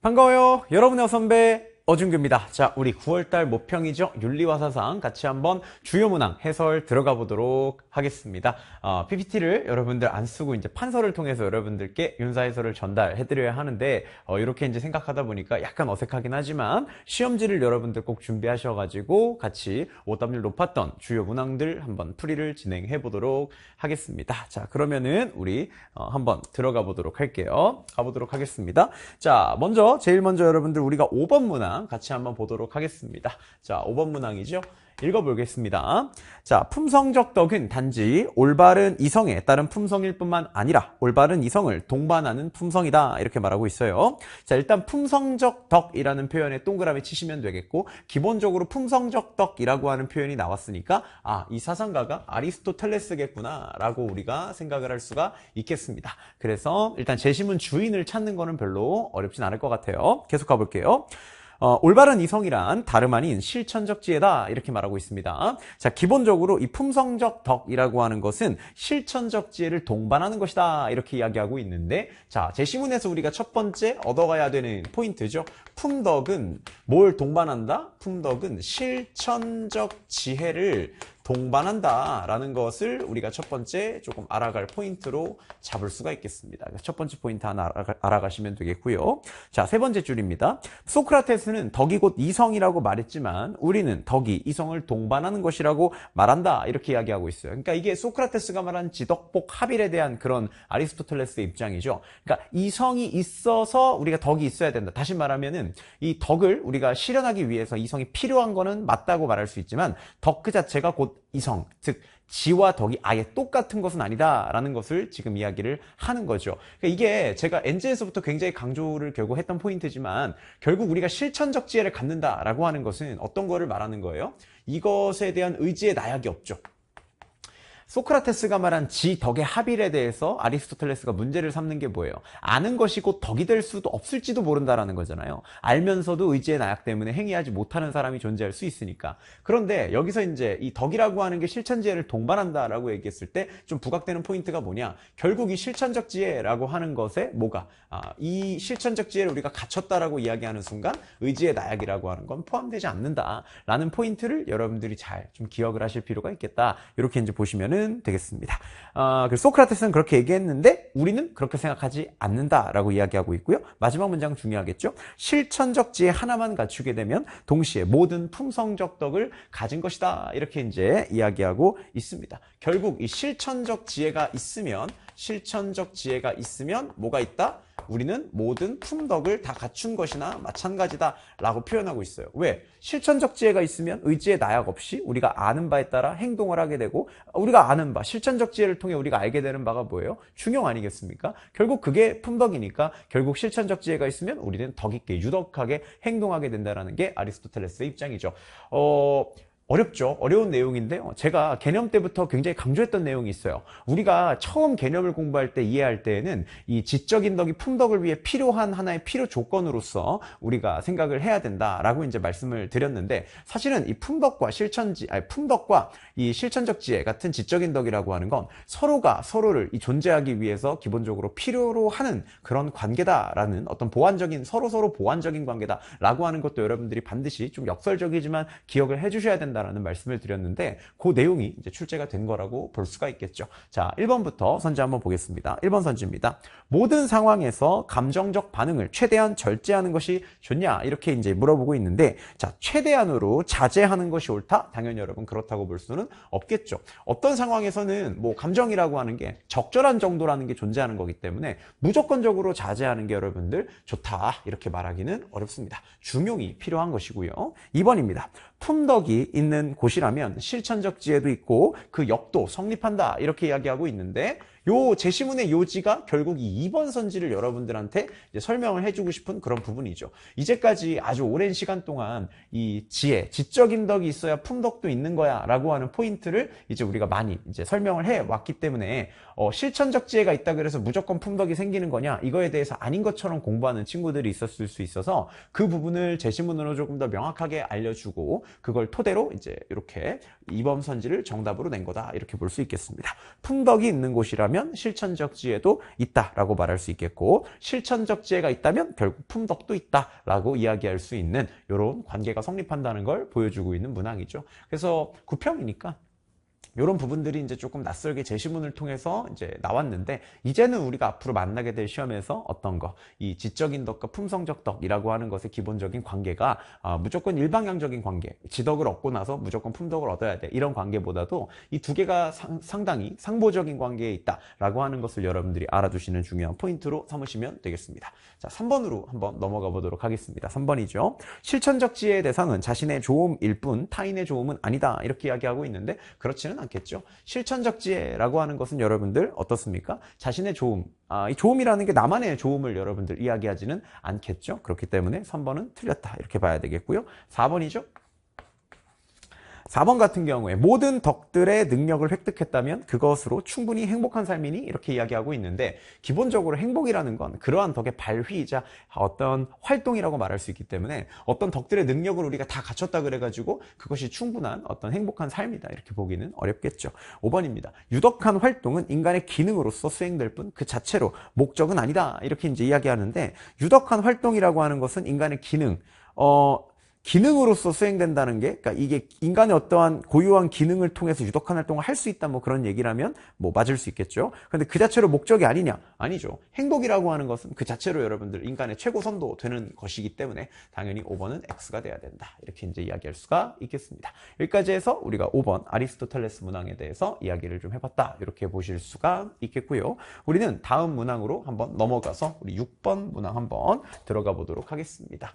반가워요. 여러분의 선배 어준규입니다. 자, 우리 9월달 모평이죠. 윤리와 사상 같이 한번 주요 문항 해설 들어가 보도록 하겠습니다. PPT를 여러분들 안 쓰고 이제 판서를 통해서 여러분들께 윤사 해설을 전달해 드려야 하는데 이렇게 이제 생각하다 보니까 약간 어색하긴 하지만 시험지를 여러분들 꼭 준비하셔가지고 같이 오답률 높았던 주요 문항들 한번 풀이를 진행해 보도록 하겠습니다. 자, 그러면은 우리 한번 들어가 보도록 할게요. 가보도록 하겠습니다. 자, 제일 먼저 여러분들 우리가 5번 문항 같이 한번 보도록 하겠습니다. 자, 5번 문항이죠. 읽어보겠습니다. 자, 품성적 덕은 단지 올바른 이성에 따른 품성일 뿐만 아니라 올바른 이성을 동반하는 품성이다. 이렇게 말하고 있어요. 자, 일단 품성적 덕이라는 표현에 동그라미 치시면 되겠고, 기본적으로 품성적 덕이라고 하는 표현이 나왔으니까 이 사상가가 아리스토텔레스겠구나 라고 우리가 생각을 할 수가 있겠습니다. 그래서 일단 제시문 주인을 찾는 거는 별로 어렵진 않을 것 같아요. 계속 가볼게요. 올바른 이성이란 다름 아닌 실천적 지혜다 이렇게 말하고 있습니다. 자, 기본적으로 이 품성적 덕이라고 하는 것은 실천적 지혜를 동반하는 것이다 이렇게 이야기하고 있는데, 자, 제시문에서 우리가 첫 번째 얻어가야 되는 포인트죠. 품덕은 뭘 동반한다? 품덕은 실천적 지혜를 동반한다 라는 것을 우리가 첫 번째 조금 알아갈 포인트로 잡을 수가 있겠습니다. 첫 번째 포인트 하나 알아가시면 되겠고요. 자, 세 번째 줄입니다. 소크라테스는 덕이 곧 이성이라고 말했지만 우리는 덕이 이성을 동반하는 것이라고 말한다 이렇게 이야기하고 있어요. 그러니까 이게 소크라테스가 말한 지덕복 합일에 대한 그런 아리스토텔레스의 입장이죠. 그러니까 이성이 있어서 우리가 덕이 있어야 된다. 다시 말하면은 이 덕을 우리가 실현하기 위해서 이성이 필요한 거는 맞다고 말할 수 있지만 덕 그 자체가 곧 이성, 즉 지와 덕이 아예 똑같은 것은 아니다라는 것을 지금 이야기를 하는 거죠. 그러니까 이게 제가 NG에서부터 굉장히 강조를 결국 했던 포인트지만 결국 우리가 실천적 지혜를 갖는다라고 하는 것은 어떤 거를 말하는 거예요? 이것에 대한 의지의 나약이 없죠. 소크라테스가 말한 지, 덕의 합일에 대해서 아리스토텔레스가 문제를 삼는 게 뭐예요? 아는 것이 곧 덕이 될 수도 없을지도 모른다라는 거잖아요. 알면서도 의지의 나약 때문에 행위하지 못하는 사람이 존재할 수 있으니까. 그런데 여기서 이제 이 덕이라고 하는 게 실천지혜를 동반한다라고 얘기했을 때 좀 부각되는 포인트가 뭐냐? 결국 이 실천적 지혜라고 하는 것에 뭐가? 이 실천적 지혜를 우리가 갖췄다라고 이야기하는 순간 의지의 나약이라고 하는 건 포함되지 않는다라는 포인트를 여러분들이 잘 좀 기억을 하실 필요가 있겠다. 이렇게 이제 보시면은 되겠습니다. 그래서 소크라테스는 그렇게 얘기했는데 우리는 그렇게 생각하지 않는다라고 이야기하고 있고요. 마지막 문장 중요하겠죠. 실천적 지혜 하나만 갖추게 되면 동시에 모든 품성적 덕을 가진 것이다. 이렇게 이제 이야기하고 있습니다. 결국 이 실천적 지혜가 있으면 뭐가 있다? 우리는 모든 품덕을 다 갖춘 것이나 마찬가지다 라고 표현하고 있어요. 왜? 실천적 지혜가 있으면 의지의 나약 없이 우리가 아는 바에 따라 행동을 하게 되고, 우리가 아는 바, 실천적 지혜를 통해 우리가 알게 되는 바가 뭐예요? 중용 아니겠습니까? 결국 그게 품덕이니까 결국 실천적 지혜가 있으면 우리는 덕 있게 유덕하게 행동하게 된다는 게 아리스토텔레스의 입장이죠. 어렵죠. 어려운 내용인데 제가 개념 때부터 굉장히 강조했던 내용이 있어요. 우리가 처음 개념을 공부할 때 이해할 때에는 이 지적인 덕이 품덕을 위해 필요한 하나의 필요 조건으로서 우리가 생각을 해야 된다라고 이제 말씀을 드렸는데, 사실은 이 품덕과 이 실천적 지혜 같은 지적인 덕이라고 하는 건 서로가 서로를 이 존재하기 위해서 기본적으로 필요로 하는 그런 관계다라는 어떤 서로 보완적인 관계다라고 하는 것도 여러분들이 반드시 좀 역설적이지만 기억을 해주셔야 된다. 라는 말씀을 드렸는데 그 내용이 이제 출제가 된 거라고 볼 수가 있겠죠. 자, 1번부터 선지 한번 보겠습니다. 1번 선지입니다. 모든 상황에서 감정적 반응을 최대한 절제하는 것이 좋냐? 이렇게 이제 물어보고 있는데, 자, 최대한으로 자제하는 것이 옳다? 당연히 여러분 그렇다고 볼 수는 없겠죠. 어떤 상황에서는 뭐 감정이라고 하는 게 적절한 정도라는 게 존재하는 거기 때문에 무조건적으로 자제하는 게 여러분들 좋다 이렇게 말하기는 어렵습니다. 중용이 필요한 것이고요. 2번입니다. 품덕이 있는 곳이라면 실천적 지혜도 있고 그 역도 성립한다 이렇게 이야기하고 있는데, 요 제시문의 요지가 결국 이 2번 선지를 여러분들한테 이제 설명을 해주고 싶은 그런 부분이죠. 이제까지 아주 오랜 시간 동안 이 지혜, 지적인 덕이 있어야 품덕도 있는 거야 라고 하는 포인트를 이제 우리가 많이 이제 설명을 해 왔기 때문에 실천적 지혜가 있다 그래서 무조건 품덕이 생기는 거냐, 이거에 대해서 아닌 것처럼 공부하는 친구들이 있었을 수 있어서 그 부분을 제시문으로 조금 더 명확하게 알려주고 그걸 토대로 이제 이렇게 2번 선지를 정답으로 낸 거다 이렇게 볼 수 있겠습니다. 품덕이 있는 곳이라면 지혜라면 실천적 지혜도 있다라고 말할 수 있겠고, 실천적 지혜가 있다면 결국 품덕도 있다라고 이야기할 수 있는 이런 관계가 성립한다는 걸 보여주고 있는 문항이죠. 그래서 구평이니까 이런 부분들이 이제 조금 낯설게 제시문을 통해서 이제 나왔는데, 이제는 우리가 앞으로 만나게 될 시험에서 어떤 거, 이 지적인 덕과 품성적 덕이라고 하는 것의 기본적인 관계가 무조건 일방향적인 관계, 지덕을 얻고 나서 무조건 품덕을 얻어야 돼, 이런 관계보다도 이 두 개가 상당히 상보적인 관계에 있다라고 하는 것을 여러분들이 알아두시는 중요한 포인트로 삼으시면 되겠습니다. 자, 3번으로 한번 넘어가 보도록 하겠습니다. 3번이죠. 실천적 지혜의 대상은 자신의 좋음일 뿐 타인의 좋음은 아니다, 이렇게 이야기하고 있는데 그렇지는 않겠죠. 실천적 지혜라고 하는 것은 여러분들 어떻습니까? 자신의 좋음, 이 좋음이라는 게 나만의 좋음을 여러분들 이야기하지는 않겠죠. 그렇기 때문에 3번은 틀렸다, 이렇게 봐야 되겠고요. 4번이죠. 4번 같은 경우에 모든 덕들의 능력을 획득했다면 그것으로 충분히 행복한 삶이니, 이렇게 이야기하고 있는데, 기본적으로 행복이라는 건 그러한 덕의 발휘이자 어떤 활동이라고 말할 수 있기 때문에 어떤 덕들의 능력을 우리가 다 갖췄다 그래가지고 그것이 충분한 어떤 행복한 삶이다, 이렇게 보기는 어렵겠죠. 5번입니다. 유덕한 활동은 인간의 기능으로서 수행될 뿐 그 자체로 목적은 아니다, 이렇게 이제 이야기하는데, 유덕한 활동이라고 하는 것은 인간의 기능으로서 수행된다는 게, 그러니까 이게 인간의 어떠한 고유한 기능을 통해서 유덕한 활동을 할 수 있다, 뭐 그런 얘기라면 뭐 맞을 수 있겠죠. 그런데 그 자체로 목적이 아니냐? 아니죠. 행복이라고 하는 것은 그 자체로 여러분들 인간의 최고 선도 되는 것이기 때문에 당연히 5번은 X가 돼야 된다, 이렇게 이제 이야기할 수가 있겠습니다. 여기까지 해서 우리가 5번 아리스토텔레스 문항에 대해서 이야기를 좀 해봤다, 이렇게 보실 수가 있겠고요. 우리는 다음 문항으로 한번 넘어가서 우리 6번 문항 한번 들어가 보도록 하겠습니다.